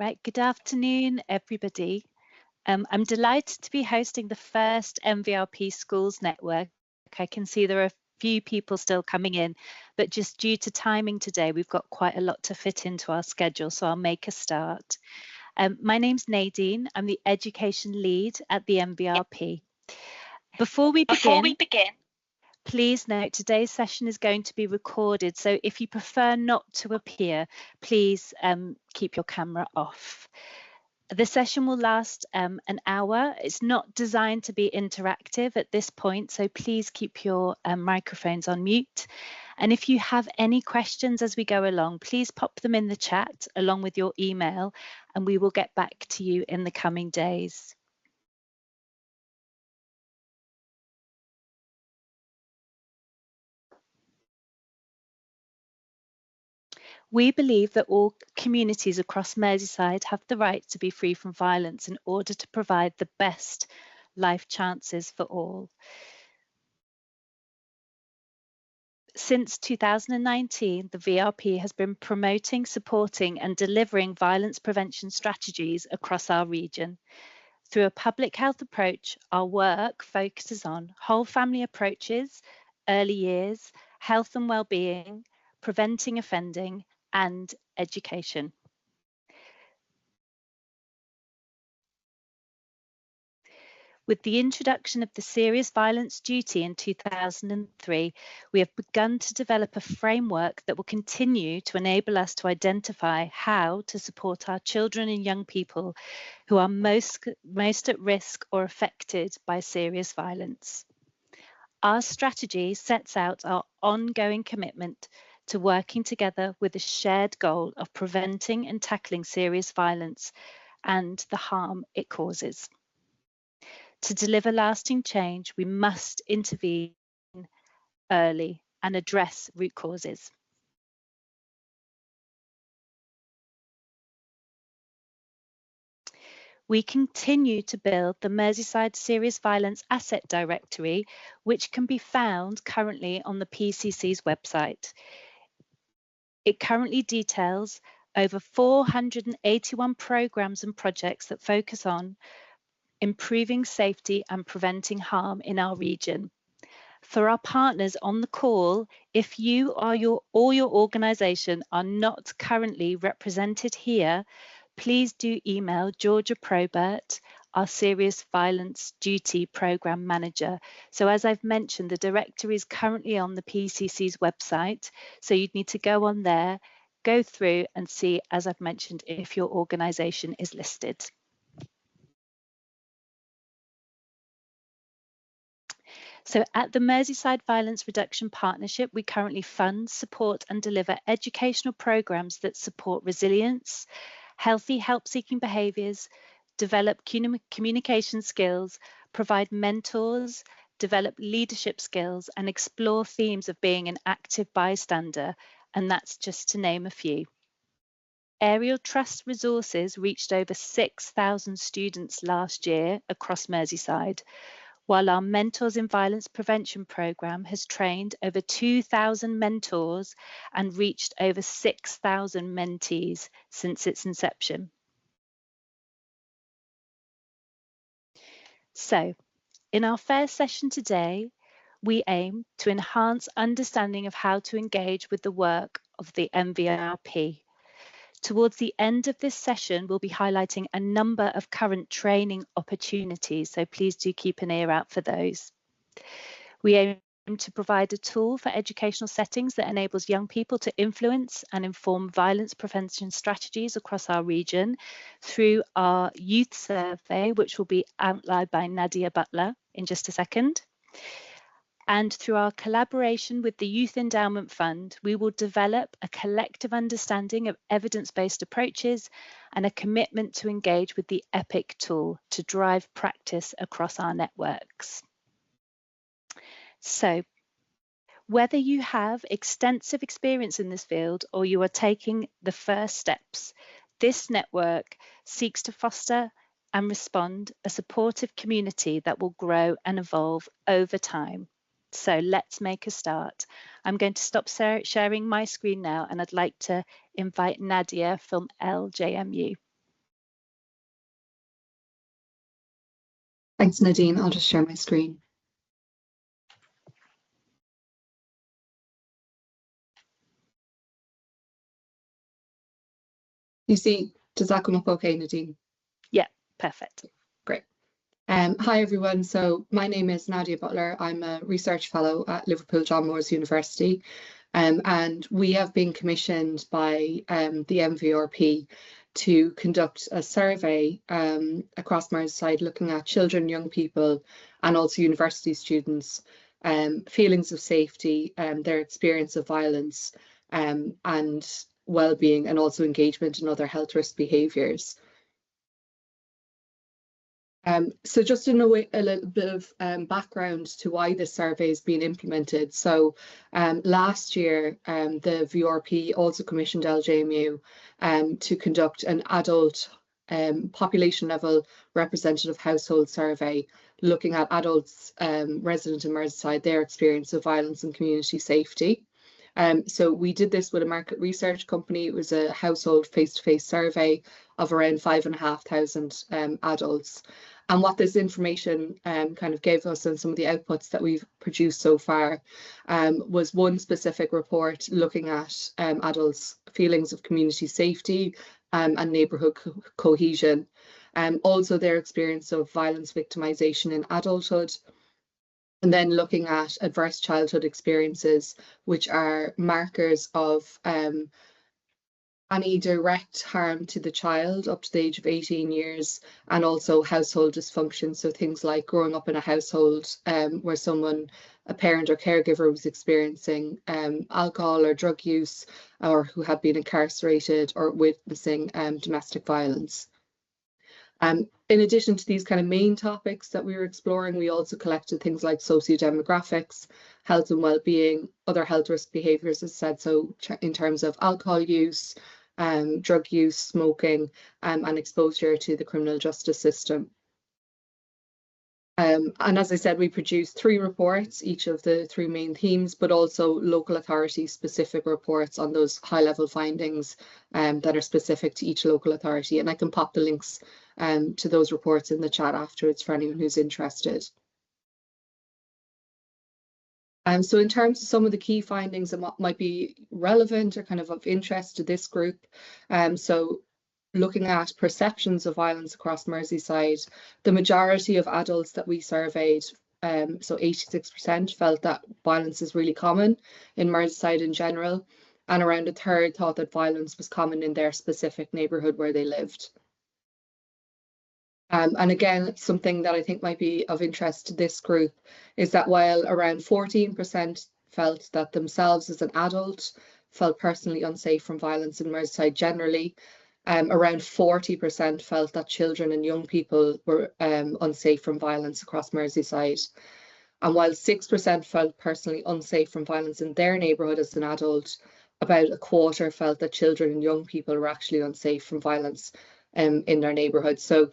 Right, good afternoon, everybody. I'm delighted to be hosting the first MVRP Schools Network. I can see there are a few people still coming in, but just due to timing today, we've got quite a lot to fit into our schedule, so I'll make a start. My name's Nadine. I'm the Education Lead at the MVRP. Before we begin, please note today's session is going to be recorded, so if you prefer not to appear, please keep your camera off. The session will last an hour. It's not designed to be interactive at this point, so please keep your microphones on mute. And if you have any questions as we go along, please pop them in the chat along with your email, and we will get back to you in the coming days. We believe that all communities across Merseyside have the right to be free from violence in order to provide the best life chances for all. Since 2019, the VRP has been promoting, supporting and delivering violence prevention strategies across our region. Through a public health approach, our work focuses on whole family approaches, early years, health and well-being, preventing offending and education. With the introduction of the Serious Violence Duty in 2003, we have begun to develop a framework that will continue to enable us to identify how to support our children and young people who are most at risk or affected by serious violence. Our strategy sets out our ongoing commitment to working together with a shared goal of preventing and tackling serious violence and the harm it causes. To deliver lasting change, we must intervene early and address root causes. We continue to build the Merseyside Serious Violence Asset Directory, which can be found currently on the PCC's website. It currently details over 481 programmes and projects that focus on improving safety and preventing harm in our region. For our partners on the call, if you or your organisation are not currently represented here, please do email Georgia Probert, our Serious Violence Duty Programme Manager. So as I've mentioned, the directory is currently on the PCC's website, so you'd need to go on there, go through and see, as I've mentioned, if your organisation is listed. So at the Merseyside Violence Reduction Partnership, we currently fund, support and deliver educational programmes that support resilience, healthy help-seeking behaviours, develop communication skills, provide mentors, develop leadership skills and explore themes of being an active bystander, and that's just to name a few. Aerial Trust Resources reached over 6,000 students last year across Merseyside, while our Mentors in Violence Prevention programme has trained over 2,000 mentors and reached over 6,000 mentees since its inception. So, in our first session today, we aim to enhance understanding of how to engage with the work of the MVRP. Towards the end of this session, we'll be highlighting a number of current training opportunities, so please do keep an ear out for those. We aim to provide a tool for educational settings that enables young people to influence and inform violence prevention strategies across our region through our youth survey, which will be outlined by Nadia Butler in just a second. And through our collaboration with the Youth Endowment Fund, we will develop a collective understanding of evidence-based approaches and a commitment to engage with the EPIC tool to drive practice across our networks. So, whether you have extensive experience in this field or you are taking the first steps, this network seeks to foster and respond a supportive community that will grow and evolve over time. So let's make a start. I'm going to stop sharing my screen now, and I'd like to invite Nadia from LJMU. Thanks, Nadine. I'll just share my screen. You see, does that come up okay, Nadine? Yeah, perfect. Great. Hi, everyone. So my name is Nadia Butler. I'm a research fellow at Liverpool John Moores University. And we have been commissioned by the MVRP to conduct a survey across Merseyside looking at children, young people, and also university students, feelings of safety, their experience of violence, and well-being, and also engagement in other health risk behaviours. So just to know a little bit of background to why this survey is being implemented. So last year, the VRP also commissioned LJMU to conduct an adult population level representative household survey looking at adults resident in Merseyside, their experience of violence and community safety. So we did this with a market research company. It was a household face-to-face survey of around 5,500 adults. And what this information kind of gave us and some of the outputs that we've produced so far was one specific report looking at adults' feelings of community safety and neighbourhood cohesion. Also their experience of violence victimisation in adulthood. And then looking at adverse childhood experiences, which are markers of any direct harm to the child up to the age of 18 years, and also household dysfunction. So things like growing up in a household where a parent or caregiver was experiencing alcohol or drug use, or who had been incarcerated or witnessing domestic violence. In addition to these kind of main topics that we were exploring, we also collected things like socio-demographics, health and well-being, other health risk behaviours, as I said, so in terms of alcohol use, drug use, smoking, and exposure to the criminal justice system. And as I said, we produced 3 reports, each of the 3 main themes, but also local authority specific reports on those high level findings that are specific to each local authority. And I can pop the links to those reports in the chat afterwards for anyone who's interested. So in terms of some of the key findings that might be relevant or kind of interest to this group, so looking at perceptions of violence across Merseyside, the majority of adults that we surveyed, so 86%, felt that violence is really common in Merseyside in general, and around a third thought that violence was common in their specific neighbourhood where they lived. And again, something that I think might be of interest to this group is that while around 14% felt that themselves as an adult felt personally unsafe from violence in Merseyside generally, around 40% felt that children and young people were unsafe from violence across Merseyside. And while 6% felt personally unsafe from violence in their neighbourhood as an adult, about a quarter felt that children and young people were actually unsafe from violence in their neighbourhood. So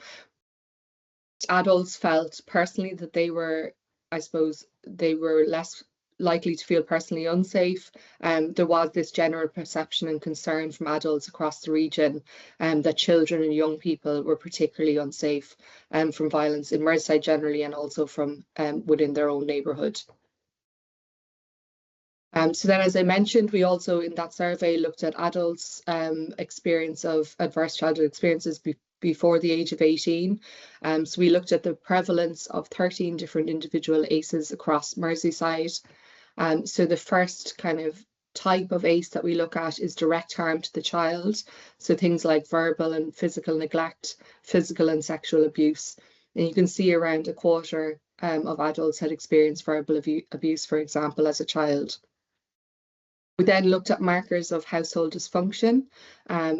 adults felt personally that they were, I suppose, they were less likely to feel personally unsafe. There was this general perception and concern from adults across the region that children and young people were particularly unsafe from violence in Merseyside generally, and also from within their own neighbourhood. So then, as I mentioned, we also in that survey looked at adults' experience of adverse childhood experiences before the age of 18. So we looked at the prevalence of 13 different individual ACEs across Merseyside. So the first kind of type of ACE that we look at is direct harm to the child. So things like verbal and physical neglect, physical and sexual abuse. And you can see around a quarter of adults had experienced verbal abuse, for example, as a child. We then looked at markers of household dysfunction.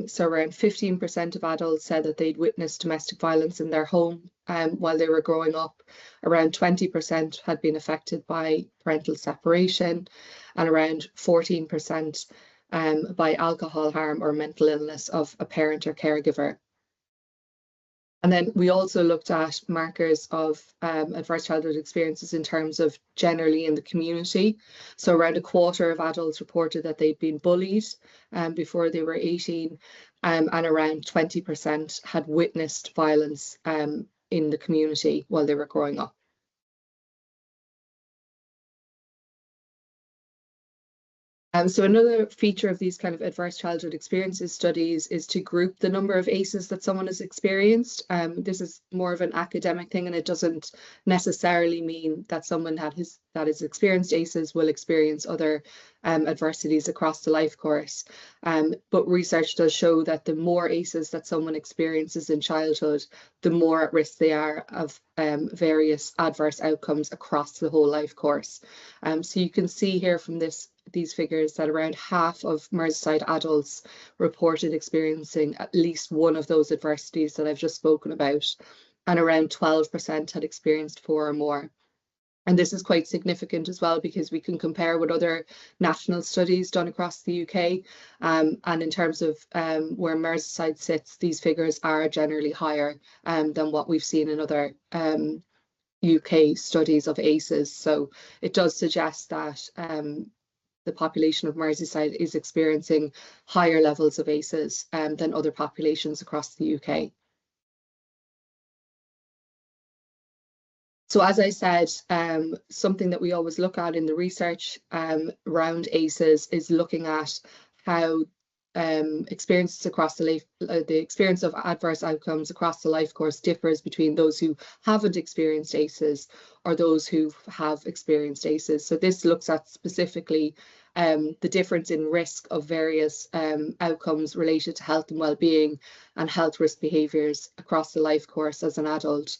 So around 15% of adults said that they'd witnessed domestic violence in their home while they were growing up. Around 20% had been affected by parental separation, and around 14% by alcohol harm or mental illness of a parent or caregiver. And then we also looked at markers of adverse childhood experiences in terms of generally in the community. So around a quarter of adults reported that they'd been bullied before they were 18, and around 20% had witnessed violence in the community while they were growing up. So another feature of these kind of adverse childhood experiences studies is to group the number of ACEs that someone has experienced. This is more of an academic thing, and it doesn't necessarily mean that someone that has experienced ACEs will experience other adversities across the life course. But research does show that the more ACEs that someone experiences in childhood, the more at risk they are of various adverse outcomes across the whole life course. So you can see here from these figures that around half of Merseyside adults reported experiencing at least one of those adversities that I've just spoken about, and around 12% had experienced 4 or more. And this is quite significant as well, because we can compare with other national studies done across the UK. And in terms of where Merseyside sits, these figures are generally higher than what we've seen in other UK studies of ACEs. So it does suggest that the population of Merseyside is experiencing higher levels of ACEs than other populations across the UK. So as I said, something that we always look at in the research around ACEs is looking at how experiences across the experience of adverse outcomes across the life course differs between those who haven't experienced ACEs or those who have experienced ACEs. So this looks at specifically the difference in risk of various outcomes related to health and well-being and health risk behaviours across the life course as an adult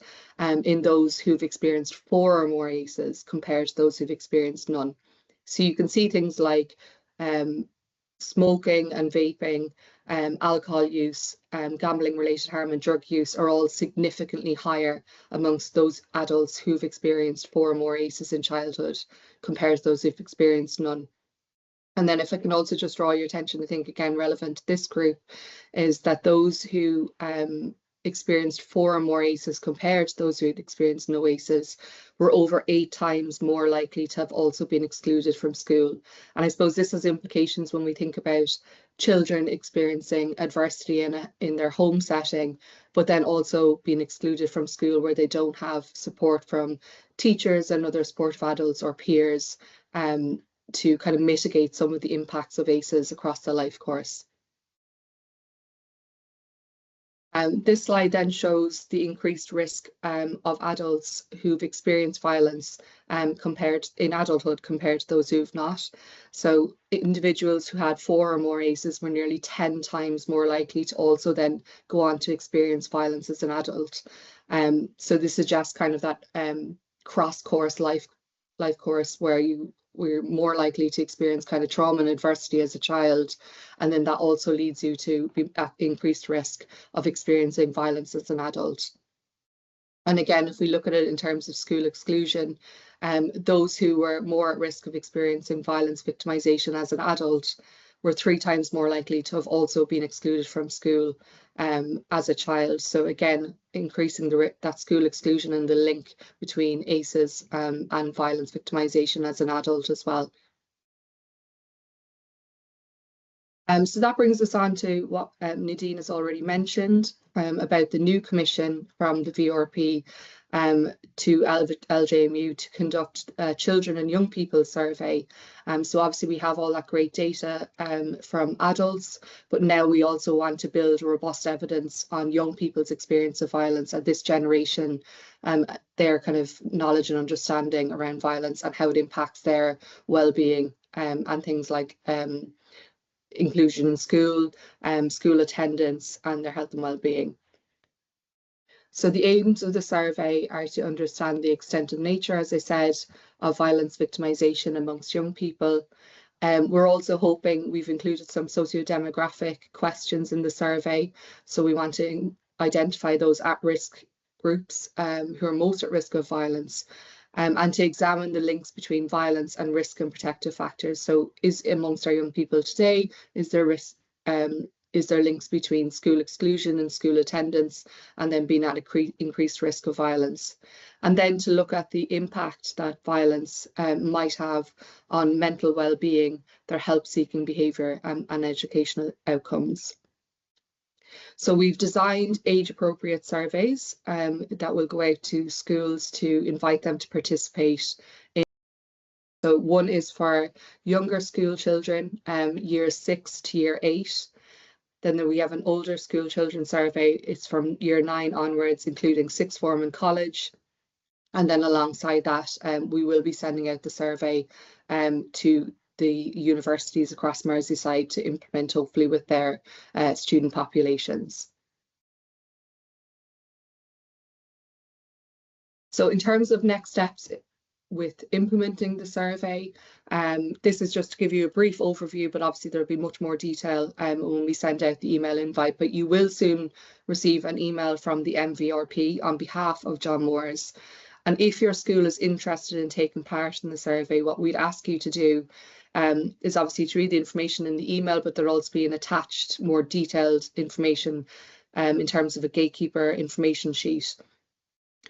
in those who've experienced 4 or more ACEs compared to those who've experienced none. So you can see things like smoking and vaping, alcohol use, gambling related harm and drug use are all significantly higher amongst those adults who've experienced 4 or more ACEs in childhood compared to those who've experienced none. And then if I can also just draw your attention, I think again relevant to this group, is that those who experienced 4 or more ACEs compared to those who had experienced no ACEs were over 8 times more likely to have also been excluded from school. And I suppose this has implications when we think about children experiencing adversity in their home setting, but then also being excluded from school where they don't have support from teachers and other supportive adults or peers to kind of mitigate some of the impacts of ACEs across the life course. This slide then shows the increased risk of adults who've experienced violence in adulthood compared to those who've not. So individuals who had 4 or more ACEs were nearly 10 times more likely to also then go on to experience violence as an adult. So this suggests kind of that cross-course life course where we're more likely to experience kind of trauma and adversity as a child, and then that also leads you to be at increased risk of experiencing violence as an adult. And again, if we look at it in terms of school exclusion, those who were more at risk of experiencing violence victimization as an adult were 3 times more likely to have also been excluded from school as a child. So again, increasing that school exclusion and the link between ACEs and violence victimization as an adult as well. So that brings us on to what Nadine has already mentioned about the new commission from the VRP to LJMU to conduct a children and young people survey. So obviously we have all that great data from adults, but now we also want to build robust evidence on young people's experience of violence and this generation, their kind of knowledge and understanding around violence and how it impacts their well-being and things like inclusion in school, school attendance and their health and well-being. So the aims of the survey are to understand the extent and nature, as I said, of violence victimization amongst young people. We're also hoping, we've included some socio-demographic questions in the survey. So we want to identify those at-risk groups who are most at risk of violence and to examine the links between violence and risk and protective factors. So is amongst our young people today, is there risk? Is there links between school exclusion and school attendance and then being at increased risk of violence? And then to look at the impact that violence might have on mental well-being, their help-seeking behaviour and educational outcomes. So we've designed age-appropriate surveys that will go out to schools to invite them to participate in. So one is for younger school children, years 6 to year 8. Then we have an older school children survey. It's from year 9 onwards, including sixth form and college. And then alongside that, we will be sending out the survey to the universities across Merseyside to implement, hopefully, with their student populations. So in terms of next steps with implementing the survey, this is just to give you a brief overview, but obviously there'll be much more detail when we send out the email invite. But you will soon receive an email from the MVRP on behalf of John Moores. And if your school is interested in taking part in the survey, what we'd ask you to do is obviously to read the information in the email, but there'll also be an attached, more detailed information in terms of a gatekeeper information sheet.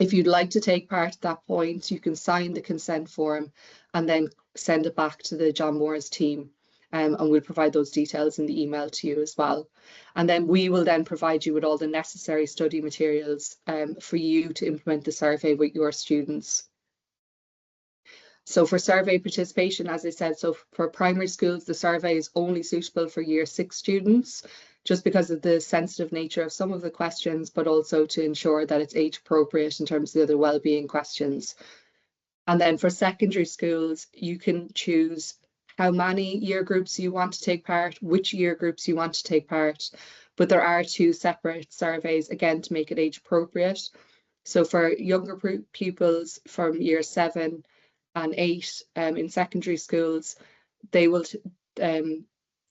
If you'd like to take part at that point, you can sign the consent form and then send it back to the John Moores team. And we'll provide those details in the email to you as well. And then we will then provide you with all the necessary study materials for you to implement the survey with your students. So for survey participation, as I said, so for primary schools, the survey is only suitable for year 6 students, just because of the sensitive nature of some of the questions, but also to ensure that it's age appropriate in terms of the other wellbeing questions. And then for secondary schools, you can choose how many year groups you want to take part, which year groups you want to take part, but there are 2 separate surveys, again, to make it age appropriate. So for younger pupils from year 7 and 8 in secondary schools, they will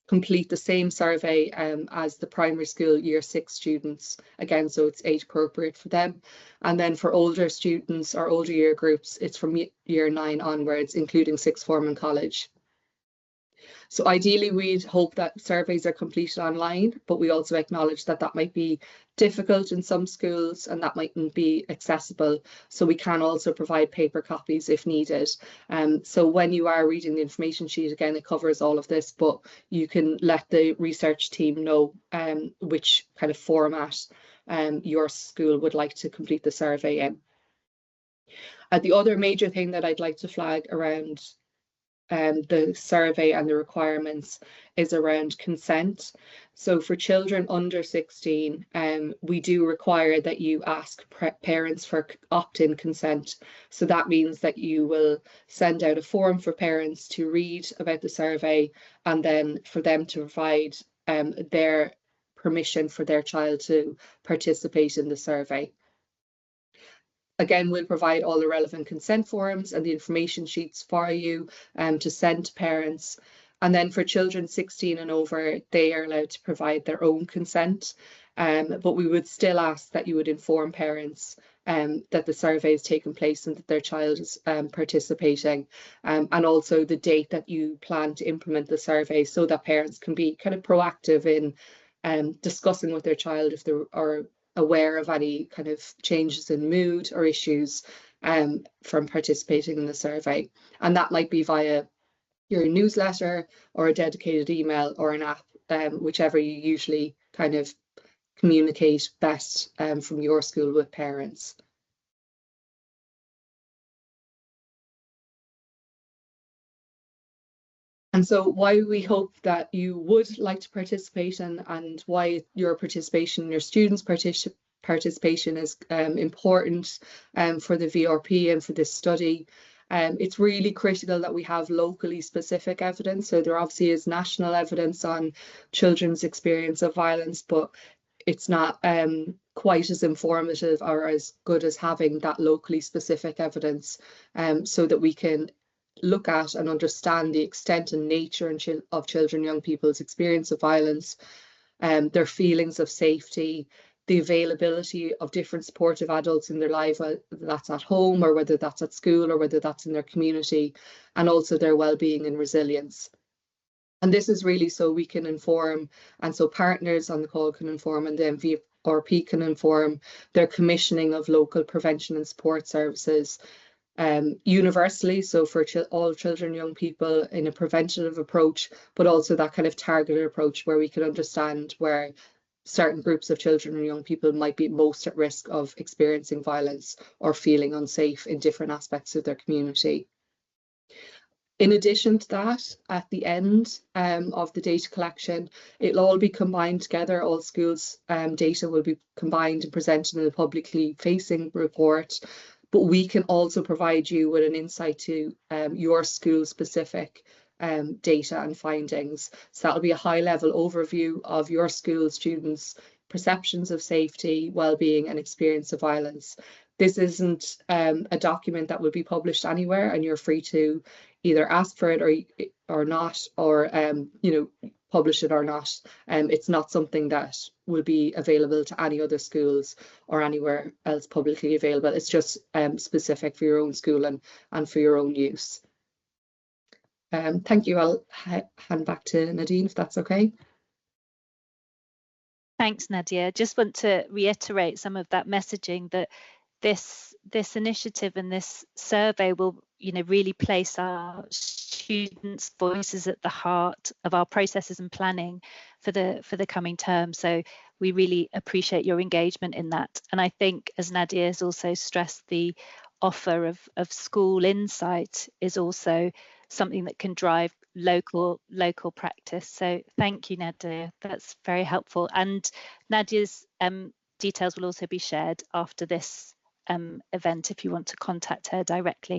complete the same survey as the primary school year 6 students, again, so it's age appropriate for them. And then for older students or older year groups, it's from year 9 onwards, including sixth form and college. So ideally, we'd hope that surveys are completed online, but we also acknowledge that that might be difficult in some schools and that mightn't be accessible. So we can also provide paper copies if needed. So when you are reading the information sheet, again, it covers all of this, but you can let the research team know which kind of format your school would like to complete the survey in. The other major thing that I'd like to flag around the survey and the requirements is around consent. So for children under 16, we do require that you ask parents for opt-in consent. So that means that you will send out a form for parents to read about the survey and then for them to provide their permission for their child to participate in the survey. Again, we'll provide all the relevant consent forms and the information sheets for you to send to parents. And then for children 16 and over, they are allowed to provide their own consent. But we would still ask that you would inform parents that the survey has taken place and that their child is participating, and also the date that you plan to implement the survey, so that parents can be kind of proactive in discussing with their child if they are aware of any kind of changes in mood or issues from participating in the survey. And that might be via your newsletter or a dedicated email or an app, whichever you usually kind of communicate best from your school with parents. And so why we hope that you would like to participate and why your participation, your students' participation is important for the VRP and for this study. It's really critical that we have locally specific evidence. So there obviously is national evidence on children's experience of violence, but it's not quite as informative or as good as having that locally specific evidence, so that we can look at and understand the extent and nature of children, young people's experience of violence, their feelings of safety, the availability of different supportive adults in their life, whether that's at home or whether that's at school or whether that's in their community, and also their well-being and resilience. And this is really so we can inform, and so partners on the call can inform, and the MVRP can inform their commissioning of local prevention and support services universally, so for all children, young people, in a preventative approach, but also that kind of targeted approach where we can understand where certain groups of children and young people might be most at risk of experiencing violence or feeling unsafe in different aspects of their community. In addition to that, at the end of the data collection, it'll all be combined together. All schools' data will be combined and presented in a publicly facing report. But we can also provide you with an insight to your school-specific data and findings. So that'll be a high-level overview of your school students' perceptions of safety, well-being, and experience of violence. This isn't a document that will be published anywhere, and you're free to either ask for it or not, or publish it or not. It's not something that will be available to any other schools or anywhere else publicly available. It's just specific for your own school and for your own use. Thank you. I'll hand back to Nadine, if that's okay. Thanks, Nadia. Just want to reiterate some of that messaging, that this initiative and this survey will really place our students' voices at the heart of our processes and planning for the coming term. So we really appreciate your engagement in that. And I think, as Nadia has also stressed, the offer of school insight is also something that can drive local practice. So thank you, Nadia. That's very helpful. And Nadia's details will also be shared after this event if you want to contact her directly.